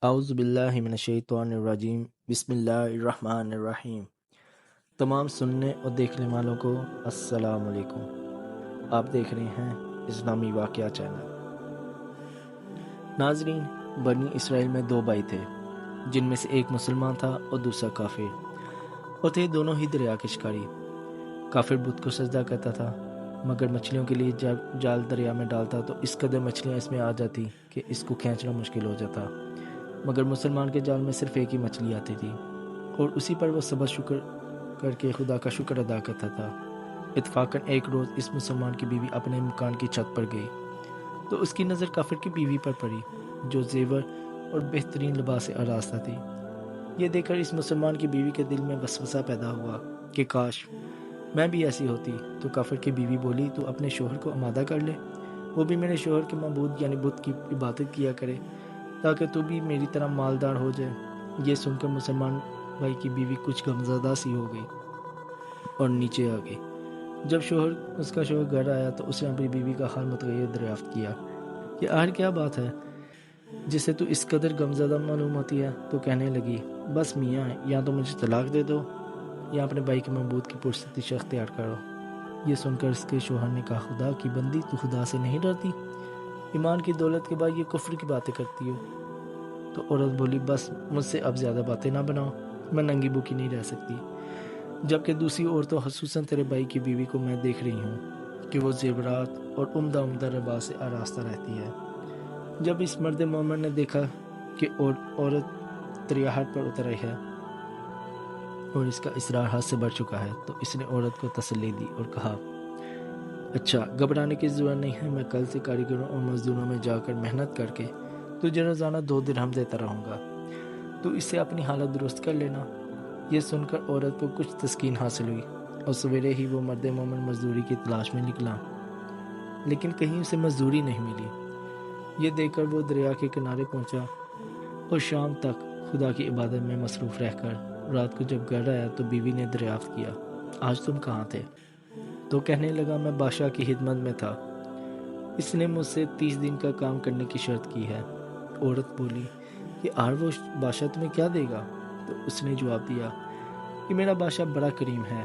اعوذ باللہ من الشیطان الرجیم بسم اللہ الرحمن الرحیم۔ تمام سننے اور دیکھنے والوں کو السلام علیکم۔ آپ دیکھ رہے ہیں اسلامی واقعہ چینل۔ ناظرین، بنی اسرائیل میں دو بھائی تھے جن میں سے ایک مسلمان تھا اور دوسرا کافر، اور تھے دونوں ہی دریا کے شکاری۔ کافر بت کو سجدہ کرتا تھا، مگر مچھلیوں کے لیے جب جال دریا میں ڈالتا تو اس قدر مچھلیاں اس میں آ جاتی کہ اس کو کھینچنا مشکل ہو جاتا، مگر مسلمان کے جال میں صرف ایک ہی مچھلی آتی تھی، اور اسی پر وہ صبر شکر کر کے خدا کا شکر ادا کرتا تھا۔ اتفاقاً ایک روز اس مسلمان کی بیوی اپنے مکان کی چھت پر گئی تو اس کی نظر کافر کی بیوی پر پڑی جو زیور اور بہترین لباس سے آراستہ تھی۔ یہ دیکھ کر اس مسلمان کی بیوی کے دل میں وسوسہ پیدا ہوا کہ کاش میں بھی ایسی ہوتی۔ تو کافر کی بیوی بولی، تو اپنے شوہر کو آمادہ کر لے، وہ بھی میرے شوہر کے معبود یعنی بت کی عبادت کیا کرے تاکہ تو بھی میری طرح مالدار ہو جائے۔ یہ سن کر مسلمان بھائی کی بیوی کچھ غمزدہ سی ہو گئی اور نیچے آ گئی۔ جب اس کا شوہر گھر آیا تو اس نے اپنی بیوی کا حال متغیر دریافت کیا کہ آخر کیا بات ہے جسے تو اس قدر غمزدہ معلوم ہوتی ہے۔ تو کہنے لگی، بس میاں، یا تو مجھے طلاق دے دو یا اپنے بھائی کے معبود کی پرستش اختیار کرو۔ یہ سن کر اس کے شوہر نے کہا، خدا کی بندی، تو خدا سے نہیں ڈرتی؟ ایمان کی دولت کے بعد یہ کفر کی باتیں کرتی ہو۔ تو عورت بولی، بس مجھ سے اب زیادہ باتیں نہ بناؤ، میں ننگی بھوکی نہیں رہ سکتی، جبکہ دوسری عورتوں خصوصاً تیرے بھائی کی بیوی کو میں دیکھ رہی ہوں کہ وہ زیورات اور عمدہ لباس سے آراستہ رہتی ہے۔ جب اس مرد مومن نے دیکھا کہ عورت تریاحت پر اتر رہی ہے اور اس کا اصرار حد سے بڑھ چکا ہے، تو اس نے عورت کو تسلی دی اور کہا، اچھا، گھبرانے کی ضرورت نہیں ہے، میں کل سے کاریگروں اور مزدوروں میں جا کر محنت کر کے تجھے روزانہ 2 درہم دیتا رہوں گا، تو اس سے اپنی حالت درست کر لینا۔ یہ سن کر عورت کو کچھ تسکین حاصل ہوئی اور سویرے ہی وہ مرد مومن مزدوری کی تلاش میں نکلا، لیکن کہیں اسے مزدوری نہیں ملی۔ یہ دیکھ کر وہ دریا کے کنارے پہنچا اور شام تک خدا کی عبادت میں مصروف رہ کر رات کو جب گھر آیا تو بیوی نے دریافت کیا، آج تم کہاں تھے؟ تو کہنے لگا، میں بادشاہ کی خدمت میں تھا، اس نے مجھ سے 30 دن کا کام کرنے کی شرط کی ہے۔ عورت بولی کہ آر وہ بادشاہ تمہیں کیا دے گا؟ تو اس نے جواب دیا کہ میرا بادشاہ بڑا کریم ہے،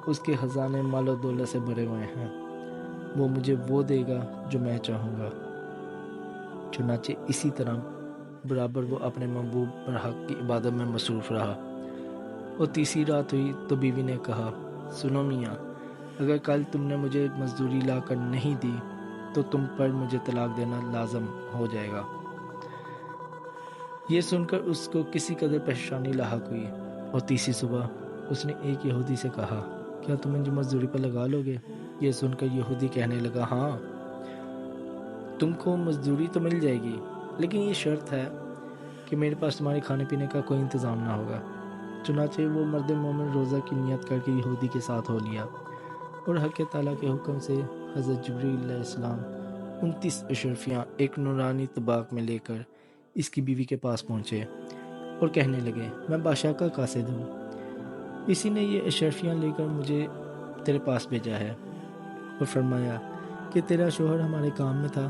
اس کے خزانے مال و دولت سے بھرے ہوئے ہیں، وہ مجھے وہ دے گا جو میں چاہوں گا۔ چنانچہ اسی طرح برابر وہ اپنے محبوب برحق کی عبادت میں مصروف رہا، اور تیسری رات ہوئی تو بیوی نے کہا، سنو میاں، اگر کل تم نے مجھے مزدوری لا کر نہیں دی تو تم پر مجھے طلاق دینا لازم ہو جائے گا۔ یہ سن کر اس کو کسی قدر پریشانی لاحق ہوئی، اور تیسری صبح اس نے ایک یہودی سے کہا، کیا تم مجھے مزدوری پر لگا لو گے؟ یہ سن کر یہودی کہنے لگا، ہاں، تم کو مزدوری تو مل جائے گی، لیکن یہ شرط ہے کہ میرے پاس تمہارے کھانے پینے کا کوئی انتظام نہ ہوگا۔ چنانچہ وہ مرد مومن روزہ کی نیت کر کے یہودی کے ساتھ ہو لیا، اور حق تعالیٰ کے حکم سے حضرت جبریل علیہ السلام 29 اشرفیاں ایک نورانی طباق میں لے کر اس کی بیوی کے پاس پہنچے اور کہنے لگے، میں بادشاہ کا قاصد ہوں، اسی نے یہ اشرفیاں لے کر مجھے تیرے پاس بھیجا ہے، اور فرمایا کہ تیرا شوہر ہمارے کام میں تھا،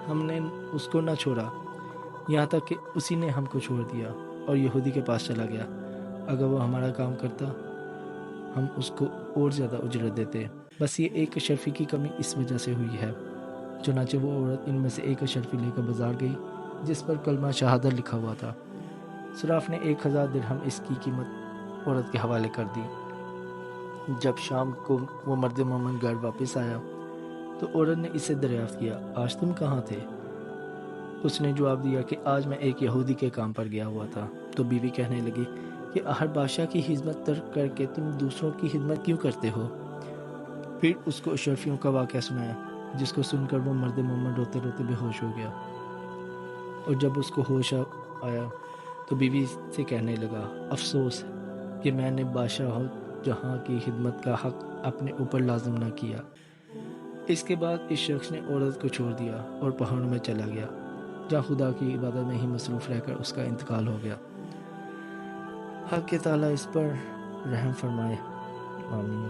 ہم نے اس کو نہ چھوڑا یہاں تک کہ اسی نے ہم کو چھوڑ دیا اور یہودی کے پاس چلا گیا۔ اگر وہ ہمارا کام کرتا ہم اس کو اور زیادہ اجرت دیتے، بس یہ ایک اشرفی کی کمی اس وجہ سے ہوئی ہے۔ چنانچہ وہ عورت ان میں سے ایک اشرفی لے کر بازار گئی جس پر کلمہ شہادت لکھا ہوا تھا۔ صراف نے 1000 درہم اس کی قیمت عورت کے حوالے کر دی۔ جب شام کو وہ مرد مومن گھر واپس آیا تو عورت نے اسے دریافت کیا، آج تم کہاں تھے؟ اس نے جواب دیا کہ آج میں ایک یہودی کے کام پر گیا ہوا تھا۔ تو بیوی کہنے لگی کہ ہر بادشاہ کی خدمت ترک کر کے تم دوسروں کی خدمت کیوں کرتے ہو؟ پھر اس کو اشرفیوں کا واقعہ سنایا، جس کو سن کر وہ مرد مومن روتے روتے بے ہوش ہو گیا، اور جب اس کو ہوش آیا تو بیوی سے کہنے لگا، افسوس کہ میں نے بادشاہ جہاں کی خدمت کا حق اپنے اوپر لازم نہ کیا۔ اس کے بعد اس شخص نے عورت کو چھوڑ دیا اور پہاڑوں میں چلا گیا، جہاں خدا کی عبادت میں ہی مصروف رہ کر اس کا انتقال ہو گیا۔ حق تعالیٰ اس پر رحم فرمائے، آمین۔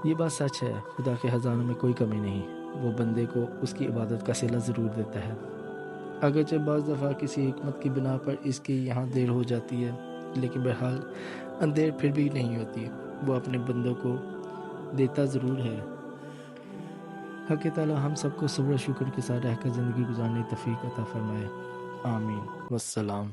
یہ بات سچ ہے، خدا کے خزانوں میں کوئی کمی نہیں، وہ بندے کو اس کی عبادت کا صلہ ضرور دیتا ہے۔ اگرچہ بعض دفعہ کسی حکمت کی بنا پر اس کی یہاں دیر ہو جاتی ہے، لیکن بہرحال اندیر پھر بھی نہیں ہوتی، وہ اپنے بندوں کو دیتا ضرور ہے۔ حق تعالی ہم سب کو صبر و شکر کے ساتھ رہ کر زندگی گزارنے کی توفیق عطا فرمائے، آمین، والسلام۔